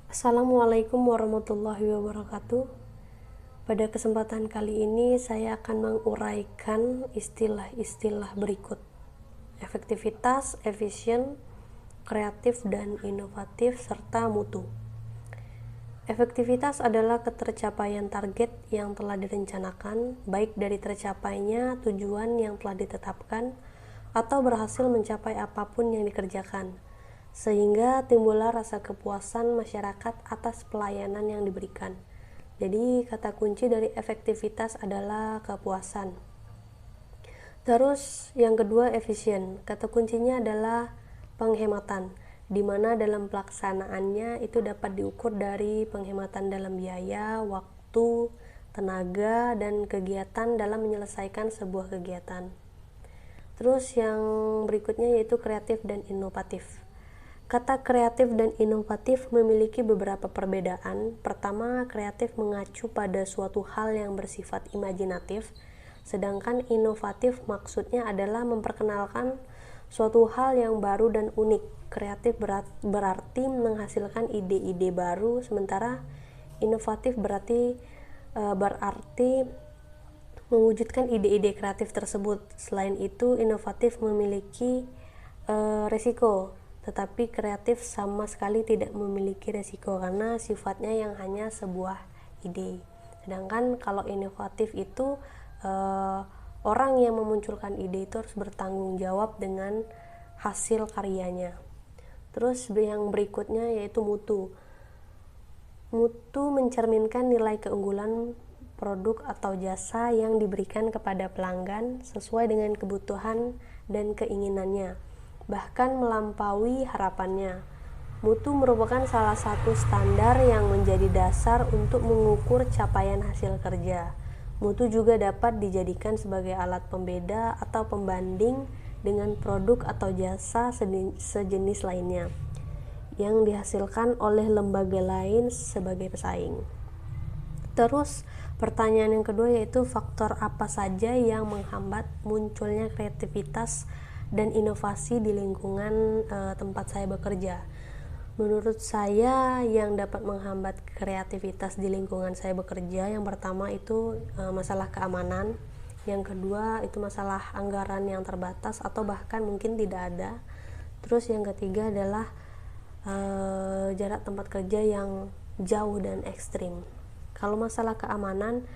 Assalamualaikum warahmatullahi wabarakatuh. Pada kesempatan kali ini saya akan menguraikan istilah-istilah berikut: efektivitas, efisien, kreatif dan inovatif, serta mutu. Efektivitas adalah ketercapaian target yang telah direncanakan, baik dari tercapainya tujuan yang telah ditetapkan atau berhasil mencapai apapun yang dikerjakan, sehingga timbullah rasa kepuasan masyarakat atas pelayanan yang diberikan. Jadi kata kunci dari efektivitas adalah kepuasan. Terus yang kedua, efisien. Kata kuncinya adalah penghematan, di mana dalam pelaksanaannya itu dapat diukur dari penghematan dalam biaya, waktu, tenaga, dan kegiatan dalam menyelesaikan sebuah kegiatan. Terus yang berikutnya yaitu kreatif dan inovatif. Kata kreatif dan inovatif memiliki beberapa perbedaan. Pertama, kreatif mengacu pada suatu hal yang bersifat imajinatif, sedangkan inovatif maksudnya adalah memperkenalkan suatu hal yang baru dan unik. Kreatif berarti menghasilkan ide-ide baru, sementara inovatif berarti mewujudkan ide-ide kreatif tersebut. Selain itu, inovatif memiliki resiko, tetapi kreatif sama sekali tidak memiliki resiko karena sifatnya yang hanya sebuah ide. Sedangkan kalau inovatif itu orang yang memunculkan ide itu harus bertanggung jawab dengan hasil karyanya. Terus yang berikutnya yaitu mutu. Mutu mencerminkan nilai keunggulan produk atau jasa yang diberikan kepada pelanggan sesuai dengan kebutuhan dan keinginannya, bahkan melampaui harapannya. Mutu merupakan salah satu standar yang menjadi dasar untuk mengukur capaian hasil kerja. Mutu juga dapat dijadikan sebagai alat pembeda atau pembanding dengan produk atau jasa sejenis lainnya yang dihasilkan oleh lembaga lain sebagai pesaing. Terus pertanyaan yang kedua yaitu faktor apa saja yang menghambat munculnya kreativitas dan inovasi di lingkungan tempat saya bekerja. Menurut saya yang dapat menghambat kreativitas di lingkungan saya bekerja, yang pertama itu masalah keamanan, yang kedua itu masalah anggaran yang terbatas atau bahkan mungkin tidak ada. Terus yang ketiga adalah jarak tempat kerja yang jauh dan ekstrim. Kalau masalah keamanan,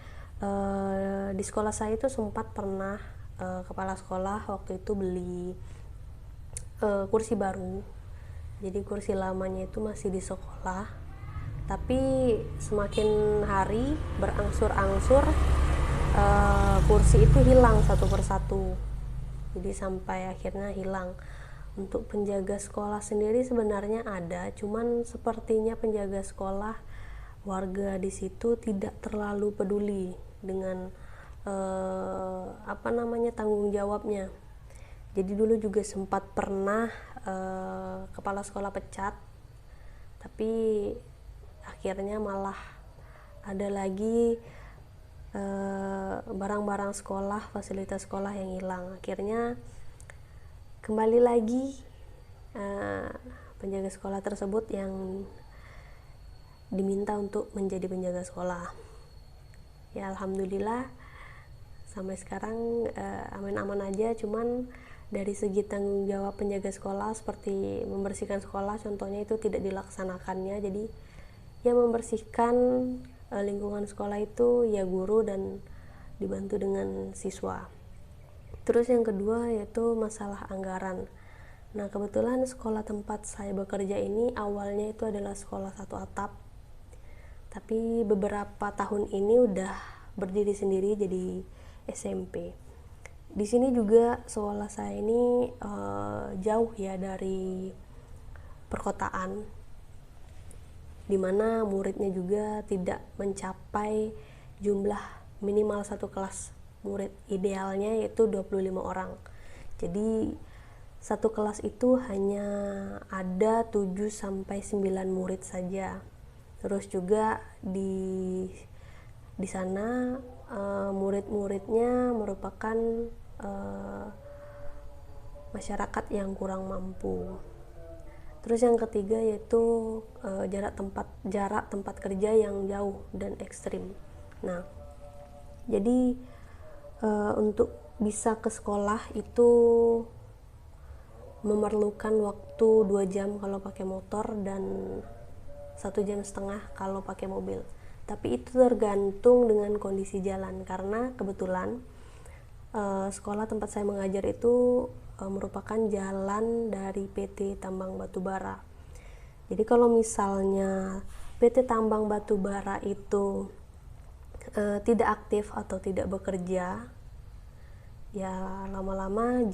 di sekolah saya itu sempat pernah kepala sekolah waktu itu beli kursi baru. Jadi kursi lamanya itu masih di sekolah, tapi semakin hari berangsur-angsur kursi itu hilang satu persatu. Jadi sampai akhirnya hilang. Untuk penjaga sekolah sendiri sebenarnya ada, cuman sepertinya penjaga sekolah warga di situ tidak terlalu peduli dengan tanggung jawabnya. Jadi dulu juga sempat pernah kepala sekolah pecat, tapi akhirnya malah ada lagi barang-barang sekolah, fasilitas sekolah yang hilang. Akhirnya kembali lagi penjaga sekolah tersebut yang diminta untuk menjadi penjaga sekolah. Ya alhamdulillah sampai sekarang aman-aman aja. Cuman dari segi tanggung jawab penjaga sekolah seperti membersihkan sekolah contohnya itu tidak dilaksanakannya. Jadi yang membersihkan lingkungan sekolah itu ya guru dan dibantu dengan siswa. Terus yang kedua yaitu masalah anggaran. Nah kebetulan sekolah tempat saya bekerja ini awalnya itu adalah sekolah satu atap, tapi beberapa tahun ini udah berdiri sendiri jadi SMP. Di sini juga sekolah saya ini jauh ya dari perkotaan, dimana muridnya juga tidak mencapai jumlah minimal satu kelas. Murid idealnya yaitu 25 orang. Jadi satu kelas itu hanya ada 7 sampai 9 murid saja. Terus juga di sana murid-muridnya merupakan masyarakat yang kurang mampu. Terus yang ketiga yaitu jarak tempat kerja yang jauh dan ekstrim. Nah, jadi untuk bisa ke sekolah itu memerlukan waktu 2 jam kalau pakai motor dan 1,5 jam kalau pakai mobil. Tapi itu tergantung dengan kondisi jalan, karena kebetulan sekolah tempat saya mengajar itu merupakan jalan dari PT Tambang Batubara. Jadi kalau misalnya PT Tambang Batubara itu tidak aktif atau tidak bekerja, ya lama-lama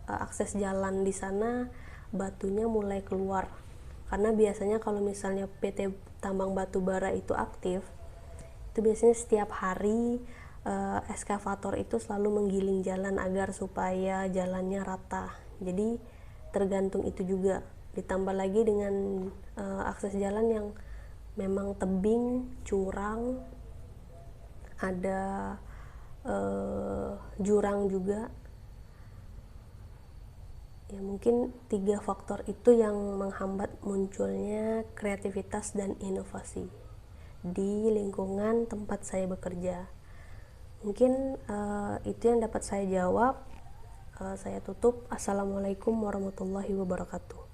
akses jalan di sana batunya mulai keluar. Karena biasanya kalau misalnya PT Tambang Batubara itu aktif, itu biasanya setiap hari eskavator itu selalu menggiling jalan agar supaya jalannya rata. Jadi tergantung itu juga. Ditambah lagi dengan akses jalan yang memang tebing, curang, ada jurang juga. Ya mungkin 3 faktor itu yang menghambat munculnya kreativitas dan inovasi di lingkungan tempat saya bekerja. Mungkin itu yang dapat saya jawab. Saya tutup. Assalamualaikum warahmatullahi wabarakatuh.